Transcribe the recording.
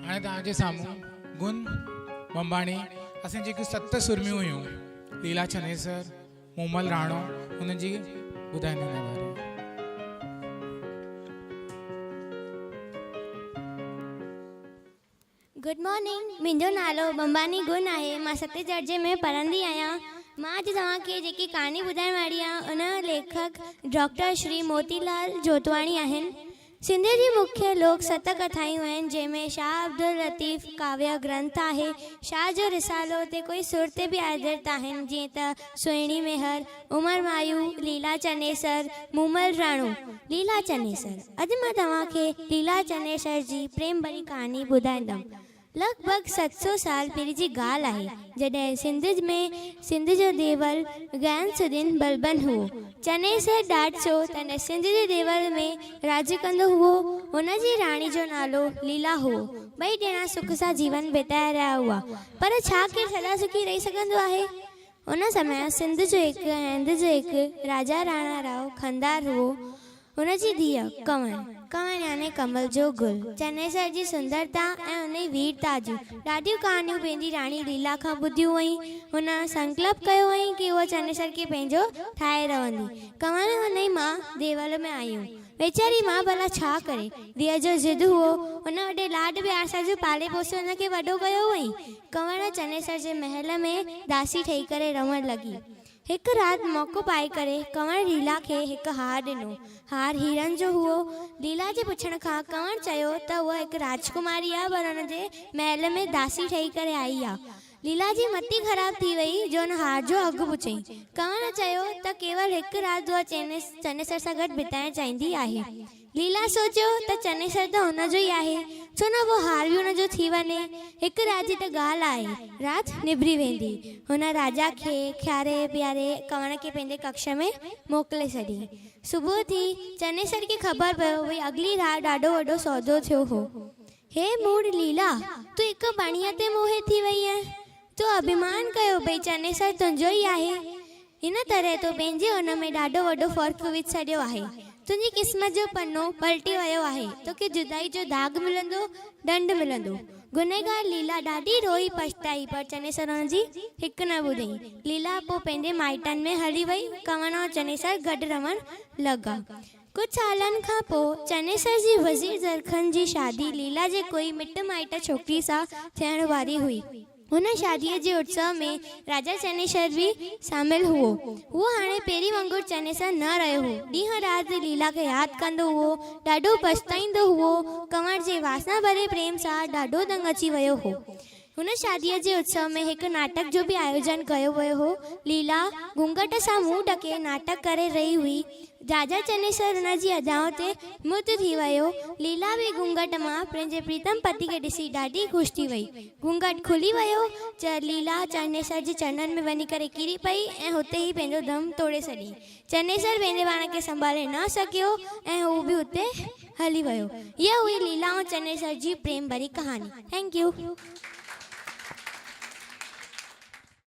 हाणे तव्हांजे साम्हूं गुन बंबाणी असां जेकियूं 7 सुरमियूं हुयूं लीला चनेसर, मूमल राणो, हुननि जी ॿुधाईंदा हिन बारे में। गुड मॉर्निंग, मुंहिंजो नालो बंबानी गुन आहे। मां 7 दर्जे में पढ़ंदी आहियां। मां अॼु तव्हांखे जेकी कहानी ॿुधाइण वारी आहे उन लेखक डॉक्टर श्री मोतीलाल जोतवाणी आहिनि। सिंध जी मुख्य लोक 7 कथायूं आहिनि, जंहिंमें शाह अब्दुल लतीफ़ काव्य ग्रंथ आहे। शाह जो रिसालो ते कोई सुर ते बि आधारित आहिनि, जीअं त सुहिणी मेहर, उमर मायू, लीला चनेसर, मूमल राणो। लीला चनेसर, अॼु मां तव्हांखे लीला चनेसर जी प्रेम भरी कहानी ॿुधाईंदमि। लॻभॻि 700 साल पहिरीं जी ॻाल्हि आहे, जॾहिं सिंध जो देवल गैंसुद्दीन बलबन हुओ। चनेसर ॾाढो तने सिंध जे देवल में राज कंदो हुओ। हुनजी राणी जो नालो लीला हुओ। ॿई ॼणा सुख सां जीवन बिताए रहिया हुआ, पर छा केरु सदा सुखी रही सघंदो आहे? उन समय सिंध जो हिकु राजा राणा राव खंदार हुओ। हुनजी धीअ कंवर याने कमल जो गुल। चनेसर जी सुंदरता ऐं उन जी वीरता जूं ॾाढियूं कहानियूं पंहिंजी राणी लीला खां ॿुधियूं हुई। हुन संकल्प कयो हुई कि उहा चनेसर खे पंहिंजो ठाहे रहंदी। कंवर हुन जी मां देवल में आयूं। वेचारी मां भला छा करे? धीअ जो ज़िद हुओ। हुन वॾे लाड प्यार सां जो पाले पोसे हुनखे वॾो कयो हुई। कंवर चनेसर जे महल में दासी ठही करे रहण लॻी। हिकु राति मौक़ो पाए करे कंवर लीला खे हिकु हार ॾिनो। हार हीरन जो हुओ। लीला जे पुछण खां कंवर चयो त उहा हिकु राजकुमारी आहे, पर हुन जे महल में दासी ठही करे आई आहे। लीला जी मती ख़राब थी वई जो हुन हार जो अघु पुछई। कंवर चयो त केवल हिकु राति उहा चनेसर सां गॾु बिताइणु चाहींदी आहे। लीला सोचियो त चनेसर त हुनजो ई आहे, छो न उहो हार बि हुनजो थी वञे। हिकु राति जी त ॻाल्हि आहे, राति निभिरी वेंदी। हुन राजा खे ख्यारे प्यारे कंवर खे पंहिंजे कक्ष में मोकिले छॾी। सुबुह थी चनेसर खे ख़बर पियो भई अगली राति ॾाढो वॾो सौदो थियो हो। हे मूड़ लीला, तूं हिकु बणीअ ते मोहित थी वई आहे। तूं अभिमान कयो भई चनेसर तुंहिंजो ई आहे। हिन तरह तो पंहिंजे हुन में ॾाढो वॾो फ़र्क़ु विझी छॾियो आहे। तुंहिंजी क़िस्मत जो पन्नो पलटी वियो आहे। तोखे जुदाई जो दाग मिलंदो, दंड मिलंदो। गुनहगार लीला ॾाढी रोई पछताई, पर चनेसर हुनजी हिकु न ॿुधई। लीला पोइ पंहिंजे माइटनि में हली वई। कंवर ऐं चनेसर गॾु रहण लॻा। कुझु सालनि खां पोइ चनेसर जी वज़ीर ज़रख़न जी शादी लीला जे कोई मिट माइट छोकिरी सां थियण वारी हुई। हुन शादीअ जे उत्सव में राजा चनेसर बि शामिल हुओ। उहो हाणे पहिरीं वांगुरु चनेसर न रहियो हो। ॾींहं राति लीला खे यादि कंदो हुओ, ॾाढो पछताईंदो हुओ। कंवर जे वासना भरे प्रेम सां ॾाढो तंग अची वियो हो। हुन शादीअ जे उत्सव में हिकु नाटक जो बि आयोजन कयो वियो हो। लीला घूंघट सां मुंहुं ढके नाटक करे रही हुई। राजा चनेसर हुन जी अदाउं ते मुग्ध थी वियो। लीला बि घूंघट मां पंहिंजे प्रीतम पति खे ॾिसी ॾाढी ख़ुशि थी वई। घूंघट खुली वियो। लीला चनेसर जे चरणनि में वञी करे किरी पई ऐं हुते ई पंहिंजो दम तोड़े छॾी। चनेसर पंहिंजे पाण खे संभाले न सघियो ऐं हू बि हुते हली वियो। इहा हुई लीला ऐं चनेसर जी प्रेम भरी कहानी। Thank U.